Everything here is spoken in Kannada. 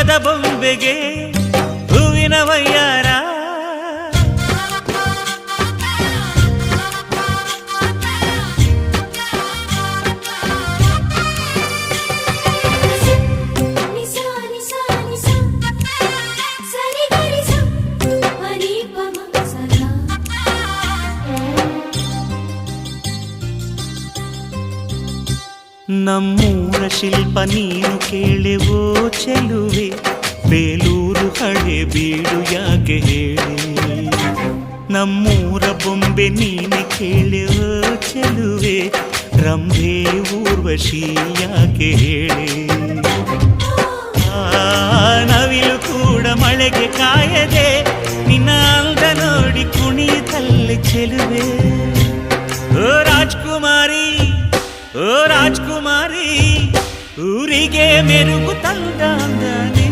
ಅಂದದ ಬೊಂಬೆಗೆ ಹೂವಿನ ವಯ್ಯಾರ ನಮ್ಮೂರ ಶಿಲ್ಪ ನೀನು ಕೇಳೆವೋ ಚೆಲುವೆ ಬೇಲೂರು ಹಳೆ ಬೀಡು ಯಾಕೆ ಹೇಳಿ ನಮ್ಮೂರ ಬೊಂಬೆ ನೀನೆ ಕೇಳೆವೋ ಚೆಲುವೆ ರಂಭೆ ಊರ್ವಶಿ ಯಾಕೆ ಹೇಳಿ ನವಿಲು ಕೂಡ ಮಳೆಗೆ ಕಾಯದೆ ನಿನ್ನ ಅಂದ ನೋಡಿ ಕುಣಿತಲ್ಲಿ ಚೆಲುವೆ ಓ ರಾಜ್ಕುಮಾರಿ ಓ ರಾಜ್ಕುಮಾರಿ ಊರಿಗೆ ಮೆರುಗು ತಂದ